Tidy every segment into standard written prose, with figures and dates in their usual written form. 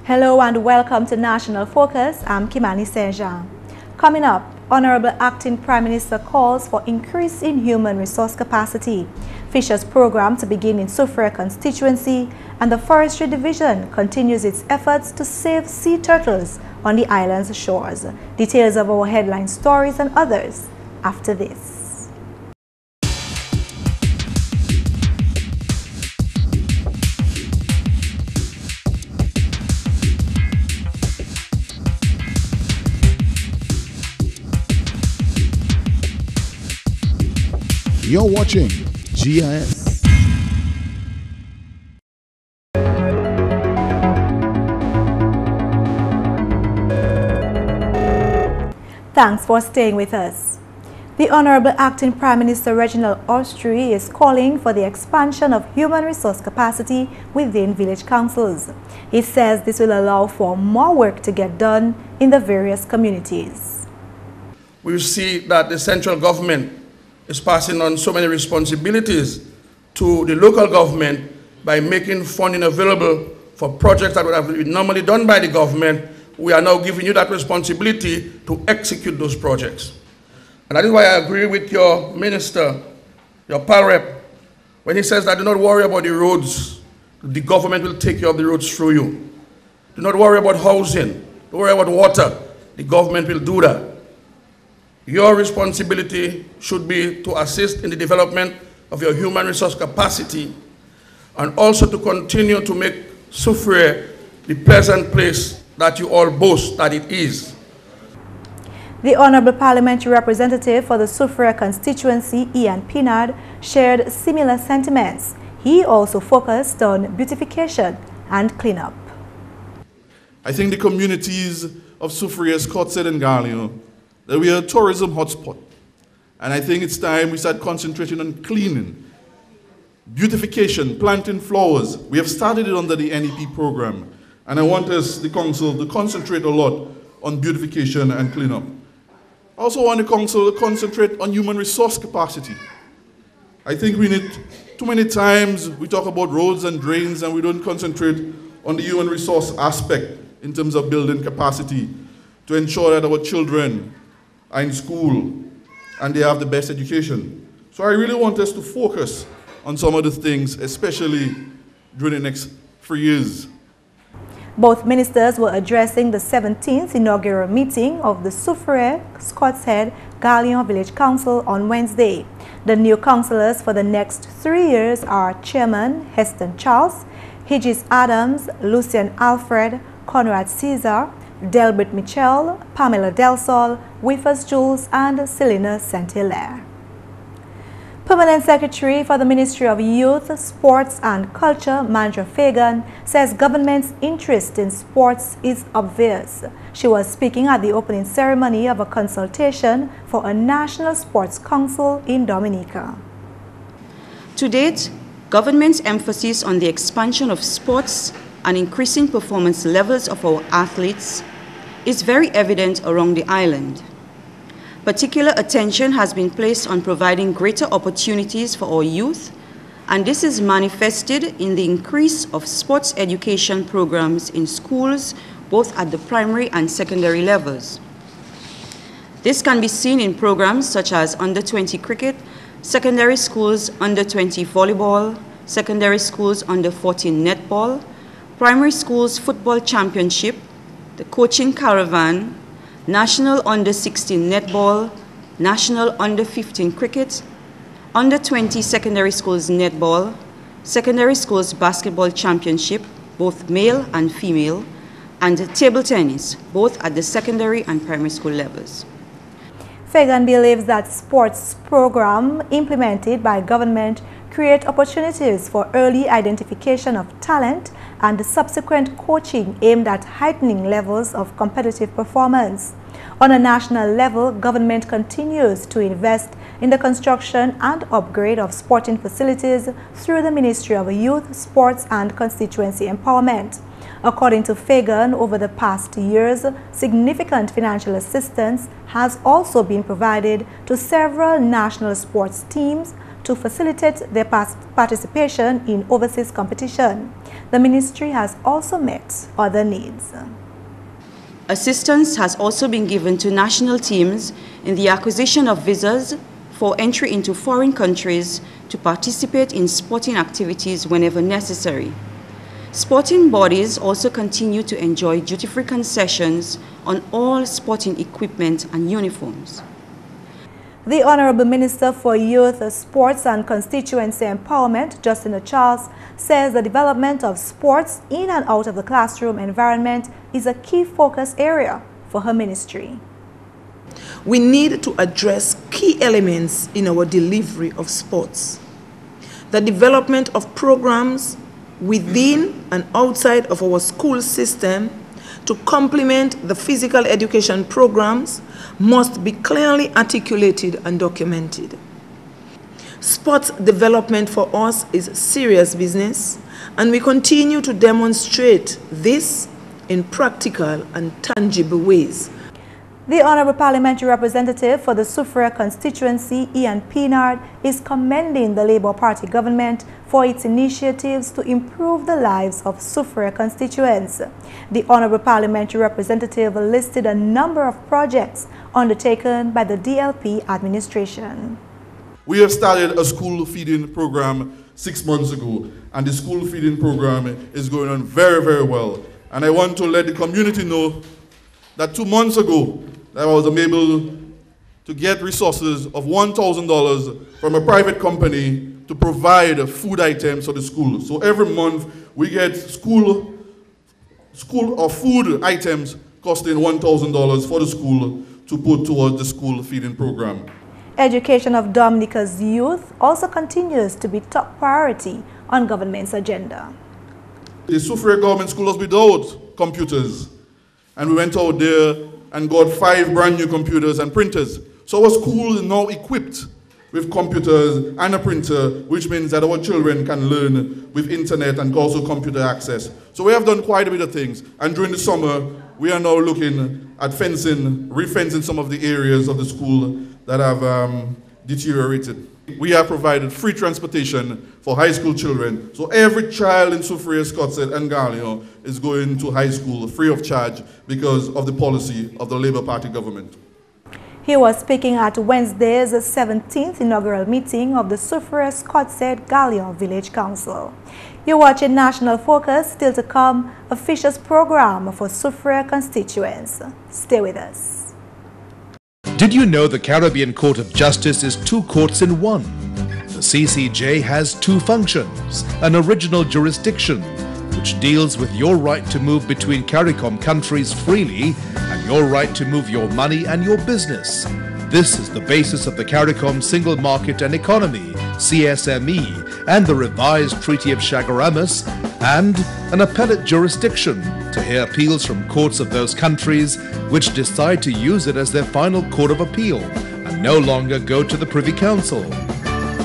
Hello and welcome to National Focus. I'm Kimani. Coming up, Honorable Acting Prime Minister calls for increase in human resource capacity. Fishers program to begin in Soufriere constituency, and the Forestry Division continues its efforts to save sea turtles on the island's shores. Details of our headline stories and others after this. You're watching GIS. Thanks for staying with us. The Honorable Acting Prime Minister Reginald Forestry is calling for the expansion of human resource capacity within village councils. He says this will allow for more work to get done in the various communities. We see that the central government is passing on so many responsibilities to the local government by making funding available for projects that would have been normally done by the government. We are now giving you that responsibility to execute those projects. And that is why I agree with your minister, your pal rep, when he says that do not worry about the roads. The government will take care of the roads through you. Do not worry about housing. Don't worry about water. The government will do that. Your responsibility should be to assist in the development of your human resource capacity and also to continue to make Soufriere the pleasant place that you all boast that it is. The Honourable Parliamentary Representative for the Soufriere constituency, Ian Pinard, shared similar sentiments. He also focused on beautification and cleanup. I think the communities of Soufriere, Scotshead and Galion, that we are a tourism hotspot. And I think it's time we start concentrating on cleaning, beautification, planting flowers. We have started it under the NEP program. And I want us, the council, to concentrate a lot on beautification and cleanup. I also want the council to concentrate on human resource capacity. I think we need, too many times we talk about roads and drains and we don't concentrate on the human resource aspect in terms of building capacity to ensure that our children are in school and they have the best education. So I really want us to focus on some of the things, especially during the next 3 years. Both ministers were addressing the 17th inaugural meeting of the Soufriere Scotshead Galion Village Council on Wednesday. The new councillors for the next 3 years are Chairman Heston Charles, Higis Adams, Lucian Alfred, Conrad Caesar, Delbert Michel, Pamela Del Sol, Wifas Jules, and Selena Saint-Hilaire. Permanent Secretary for the Ministry of Youth, Sports and Culture, Mandra Fagan, says government's interest in sports is obvious. She was speaking at the opening ceremony of a consultation for a National Sports Council in Dominica. To date, government's emphasis on the expansion of sports and increasing performance levels of our athletes is very evident around the island. Particular attention has been placed on providing greater opportunities for our youth, and this is manifested in the increase of sports education programs in schools, both at the primary and secondary levels. This can be seen in programs such as Under-20 cricket, secondary schools Under-20 volleyball, secondary schools Under-14 netball, primary schools football championship, the coaching caravan, National Under-16 netball, National Under-15 cricket, Under-20 secondary schools netball, secondary schools basketball championship, both male and female, and table tennis, both at the secondary and primary school levels. Fagan believes that sports program implemented by government create opportunities for early identification of talent and subsequent coaching aimed at heightening levels of competitive performance. On a national level, government continues to invest in the construction and upgrade of sporting facilities through the Ministry of Youth, Sports and Constituency Empowerment. According to Fagan, over the past years, significant financial assistance has also been provided to several national sports teams to facilitate their participation in overseas competition. The ministry has also met other needs. Assistance has also been given to national teams in the acquisition of visas for entry into foreign countries to participate in sporting activities whenever necessary. Sporting bodies also continue to enjoy duty-free concessions on all sporting equipment and uniforms. The Honorable Minister for Youth, Sports and Constituency Empowerment, Justina Charles, says the development of sports in and out of the classroom environment is a key focus area for her ministry. We need to address key elements in our delivery of sports. The development of programs within and outside of our school system to complement the physical education programs must be clearly articulated and documented. Sports development for us is serious business, and we continue to demonstrate this in practical and tangible ways. The Honorable Parliamentary Representative for the Soufriere constituency, Ian Pinard, is commending the Labour Party government for its initiatives to improve the lives of Soufriere constituents. The Honorable Parliamentary Representative listed a number of projects undertaken by the DLP administration. We have started a school feeding program 6 months ago, and the school feeding program is going on very, very well. And I want to let the community know that 2 months ago, I was able to get resources of $1,000 from a private company to provide food items for the school. So every month we get school or food items costing $1,000 for the school to put towards the school feeding program. Education of Dominica's youth also continues to be top priority on government's agenda. The Soufriere government school was without computers, and we went out there and got 5 brand new computers and printers. So our school is now equipped with computers and a printer, which means that our children can learn with internet and also computer access. So we have done quite a bit of things. And during the summer, we are now looking at refencing some of the areas of the school that have deteriorated. We have provided free transportation for high school children. So every child in Soufriere, Scottsdale, and Galion is going to high school free of charge because of the policy of the Labour Party government. He was speaking at Wednesday's 17th inaugural meeting of the Soufriere, Scottsdale, Galion Village Council. You're watching National Focus, still to come, a Fisher's program for Soufriere constituents. Stay with us. Did you know the Caribbean Court of Justice is 2 courts in 1? The CCJ has 2 functions: an original jurisdiction, which deals with your right to move between CARICOM countries freely and your right to move your money and your business. This is the basis of the CARICOM Single Market and Economy, CSME, and the revised Treaty of Chaguaramas, and an appellate jurisdiction to hear appeals from courts of those countries which decide to use it as their final court of appeal and no longer go to the Privy Council.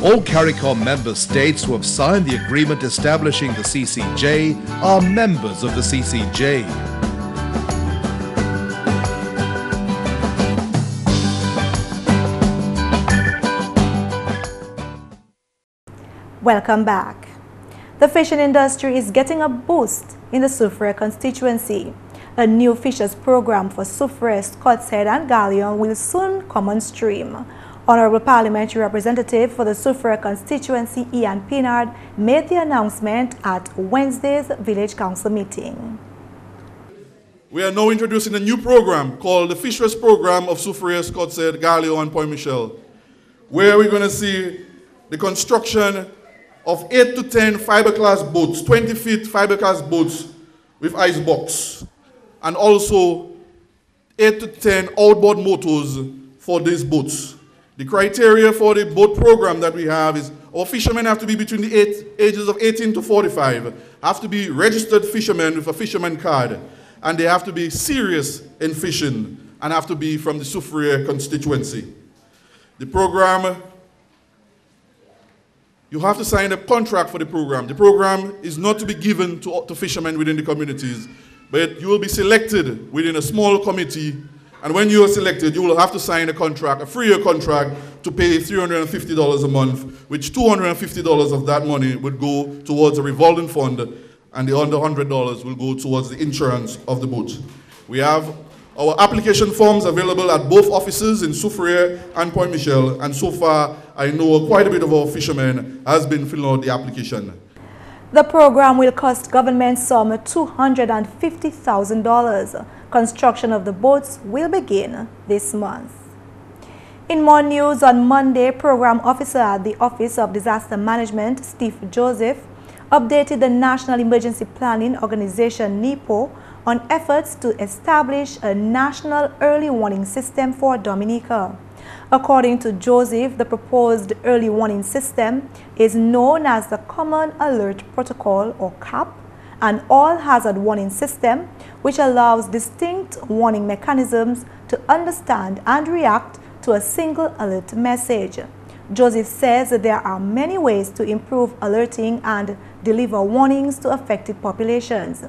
All CARICOM member states who have signed the agreement establishing the CCJ are members of the CCJ. Welcome back. The fishing industry is getting a boost in the Soufriere constituency. A new fishers program for Soufriere, Scottshead, and Galion will soon come on stream. Honorable Parliamentary Representative for the Soufriere constituency, Ian Pinard, made the announcement at Wednesday's Village Council meeting. We are now introducing a new program called the Fishers Program of Soufriere, Scottshead, Galion, and Point Michel, where we're going to see the construction of 8 to 10 fiberglass boats, 20-feet fiberglass boats with ice box, and also 8 to 10 outboard motors for these boats. The criteria for the boat program that we have is our fishermen have to be between the ages of 18 to 45, have to be registered fishermen with a fisherman card, and they have to be serious in fishing and have to be from the Soufriere constituency. The program, you have to sign a contract for the program. The program is not to be given to fishermen within the communities, but you will be selected within a small committee And when you are selected, you will have to sign a contract, a 3-year contract, to pay $350 a month, which $250 of that money would go towards a revolving fund, and the under $100 will go towards the insurance of the boat. We have our application forms available at both offices in Soufriere and Point Michel, and so far I know quite a bit of our fishermen has been filling out the application. The program will cost government some $250,000. Construction of the boats will begin this month. In more news, on Monday, Program Officer at the Office of Disaster Management, Steve Joseph, updated the National Emergency Planning Organization, NEPO, on efforts to establish a national early warning system for Dominica. According to Joseph, the proposed early warning system is known as the Common Alert Protocol, or CAP, an all-hazard warning system which allows distinct warning mechanisms to understand and react to a single alert message. Joseph says that there are many ways to improve alerting and deliver warnings to affected populations.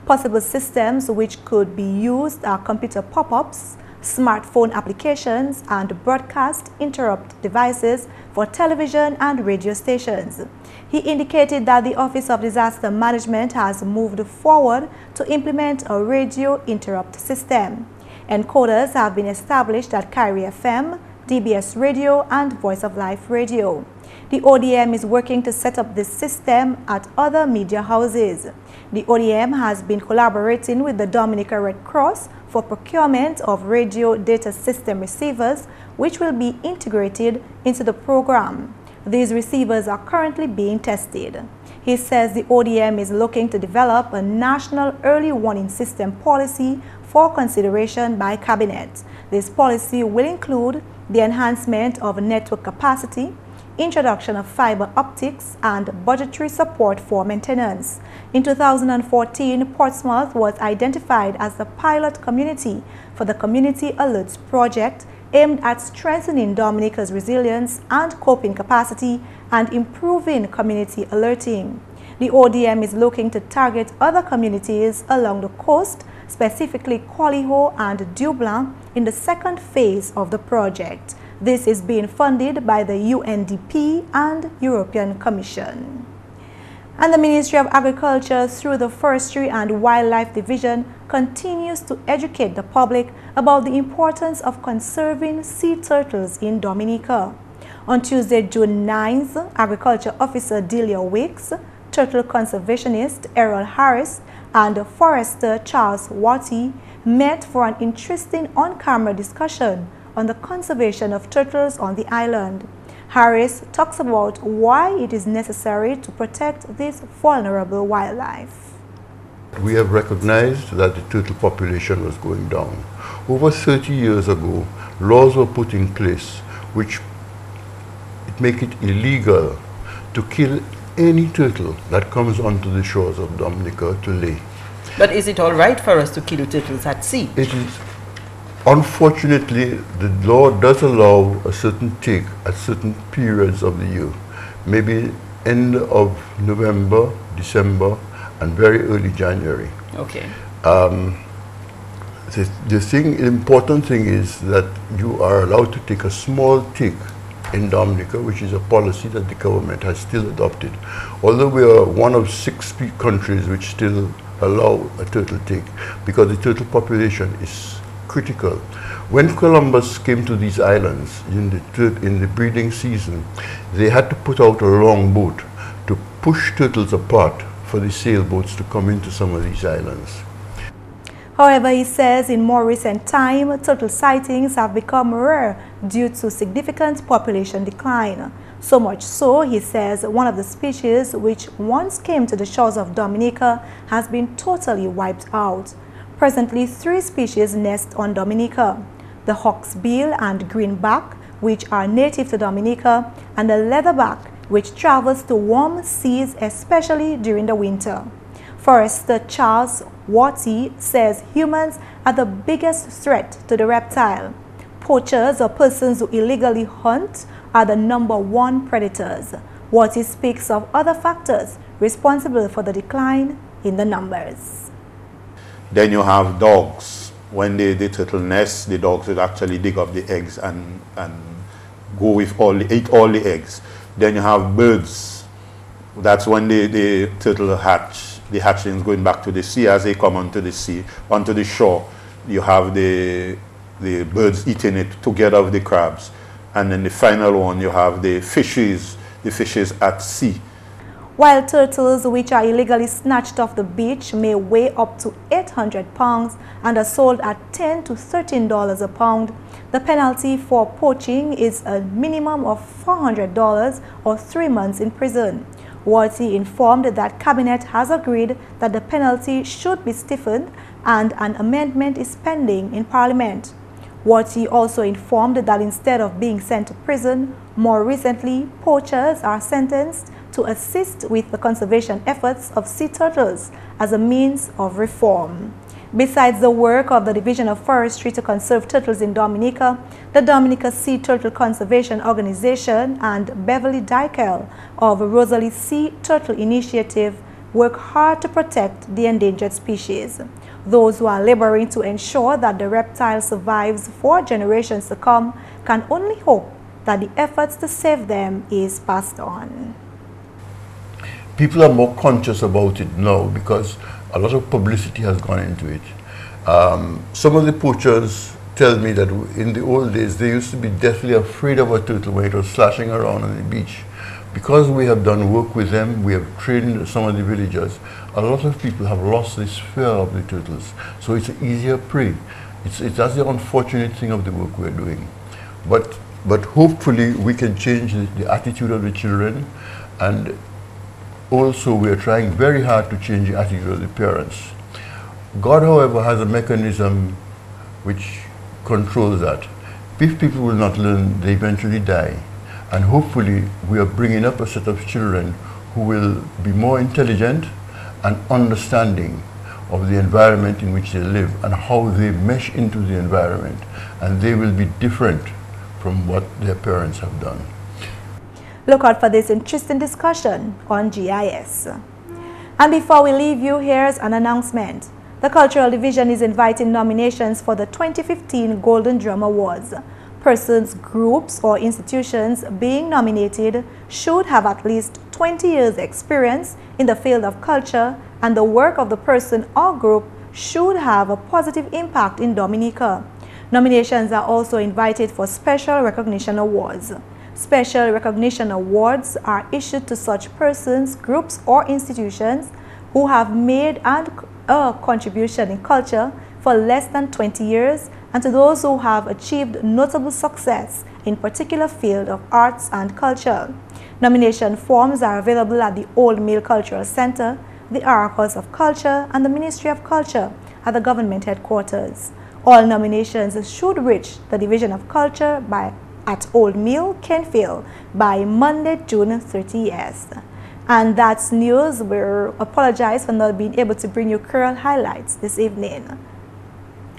Possible systems which could be used are computer pop-ups, smartphone applications, and broadcast interrupt devices for television and radio stations. He indicated that the Office of Disaster Management has moved forward to implement a radio interrupt system. Encoders have been established at Kyrie FM, DBS Radio, and Voice of Life Radio. The ODM is working to set up this system at other media houses. The ODM has been collaborating with the Dominica Red Cross for procurement of radio data system receivers, which will be integrated into the program. These receivers are currently being tested. He says the ODM is looking to develop a national early warning system policy for consideration by Cabinet. This policy will include the enhancement of network capacity, introduction of fiber optics, and budgetary support for maintenance. In 2014, Portsmouth was identified as the pilot community for the Community Alerts Project, aimed at strengthening Dominica's resilience and coping capacity and improving community alerting. The ODM is looking to target other communities along the coast, specifically Qualiho and Dublin, in the second phase of the project. This is being funded by the UNDP and European Commission. And the Ministry of Agriculture, through the Forestry and Wildlife Division, continues to educate the public about the importance of conserving sea turtles in Dominica. On Tuesday, June 9th, Agriculture Officer Delia Wicks, turtle conservationist Errol Harris, and forester Charles Watty met for an interesting on-camera discussion on the conservation of turtles on the island. Harris talks about why it is necessary to protect this vulnerable wildlife. We have recognized that the turtle population was going down. Over 30 years ago, laws were put in place which make it illegal to kill any turtle that comes onto the shores of Dominica to lay. But is it all right for us to kill turtles at sea? It is. Unfortunately, the law does allow a certain take at certain periods of the year, maybe end of November, December, and very early January. Okay. The important thing is that you are allowed to take a small take in Dominica, which is a policy that the government has still adopted. Although we are one of 6 countries which still allow a turtle take, because the turtle population is critical. When Columbus came to these islands in the breeding season, they had to put out a long boat to push turtles apart for the sailboats to come into some of these islands. However, he says in more recent time, turtle sightings have become rare due to significant population decline. So much so, he says, one of the species which once came to the shores of Dominica has been totally wiped out. Presently, 3 species nest on Dominica: the hawksbill and greenback, which are native to Dominica, and the leatherback, which travels to warm seas, especially during the winter. Forester Charles Watty says humans are the biggest threat to the reptile. Poachers, or persons who illegally hunt, are the #1 predators. Watty speaks of other factors responsible for the decline in the numbers. Then you have dogs. when the turtle nests, the dogs would actually dig up the eggs and go with eat all the eggs. Then you have birds. That's when the turtle hatch, the hatchlings going back to the sea. As they come onto the sea, onto the shore, you have the birds eating it together with the crabs. And then the final one, you have the fishes at sea. While turtles which are illegally snatched off the beach may weigh up to 800 pounds and are sold at $10 to $13 a pound, the penalty for poaching is a minimum of $400 or 3 months in prison. Warty informed that Cabinet has agreed that the penalty should be stiffened and an amendment is pending in Parliament. Warty also informed that instead of being sent to prison, more recently, poachers are sentenced to assist with the conservation efforts of sea turtles as a means of reform. Besides the work of the Division of Forestry to conserve turtles in Dominica, the Dominica Sea Turtle Conservation Organization and Beverly Dykel of Rosalie Sea Turtle Initiative work hard to protect the endangered species. Those who are laboring to ensure that the reptile survives for generations to come can only hope that the efforts to save them is passed on. People are more conscious about it now because a lot of publicity has gone into it. Some of the poachers tell me that in the old days they used to be deathly afraid of a turtle when it was slashing around on the beach. Because we have done work with them, we have trained some of the villagers, a lot of people have lost this fear of the turtles. So it's an easier prey. That's the unfortunate thing of the work we're doing. But hopefully we can change the attitude of the children, and also we are trying very hard to change the attitude of the parents. God, however, has a mechanism which controls that. If people will not learn, they eventually die. And hopefully we are bringing up a set of children who will be more intelligent and understanding of the environment in which they live and how they mesh into the environment. And they will be different from what their parents have done. Look out for this interesting discussion on GIS. And before we leave you, here's an announcement. The Cultural Division is inviting nominations for the 2015 Golden Drum Awards. Persons, groups, or institutions being nominated should have at least 20 years experience in the field of culture, and the work of the person or group should have a positive impact in Dominica. Nominations are also invited for Special Recognition Awards. Special Recognition Awards are issued to such persons, groups, or institutions who have made a contribution in culture for less than 20 years, and to those who have achieved notable success in particular field of arts and culture. Nomination forms are available at the Old Mill Cultural Center, the Arcos of Culture, and the Ministry of Culture at the government headquarters. All nominations should reach the Division of Culture at Old Mill, Kenfield, by Monday, June 30th. And that's news. We apologize for not being able to bring you current highlights this evening.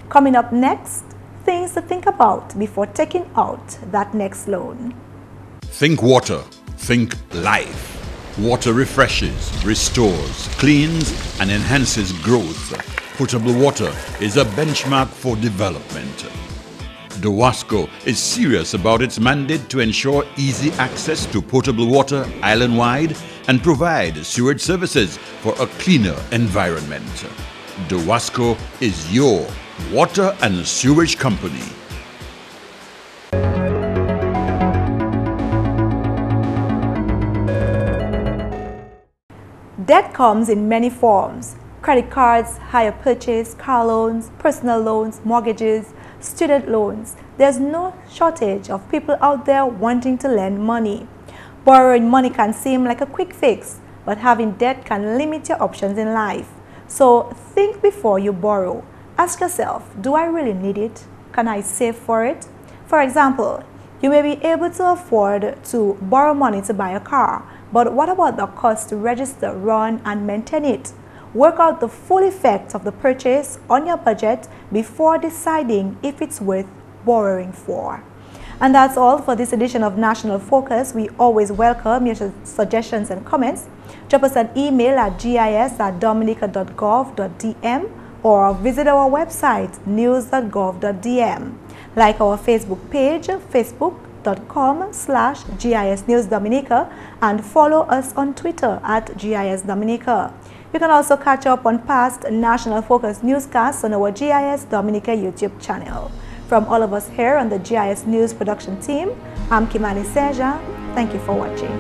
Coming up next, things to think about before taking out that next loan. Think water, think life. Water refreshes, restores, cleans, and enhances growth. Potable water is a benchmark for development. DOWASCO is serious about its mandate to ensure easy access to potable water island-wide and provide sewage services for a cleaner environment. DOWASCO is your water and sewage company. Debt comes in many forms: credit cards, hire purchase, car loans, personal loans, mortgages, student loans. There's no shortage of people out there wanting to lend money. Borrowing money can seem like a quick fix, but having debt can limit your options in life. So think before you borrow. Ask yourself, do I really need it? Can I save for it? For example, you may be able to afford to borrow money to buy a car, but what about the cost to register, run, and maintain it? Work out the full effect of the purchase on your budget before deciding if it's worth borrowing for. And that's all for this edition of National Focus. We always welcome your suggestions and comments. Drop us an email at gis@dominica.gov.dm or visit our website news.gov.dm. Like our Facebook page, facebook.com/GIS News Dominica, and follow us on Twitter at GIS Dominica. You can also catch up on past National Focus newscasts on our GIS Dominica YouTube channel. From all of us here on the GIS News production team, I'm Kimani. Thank you for watching.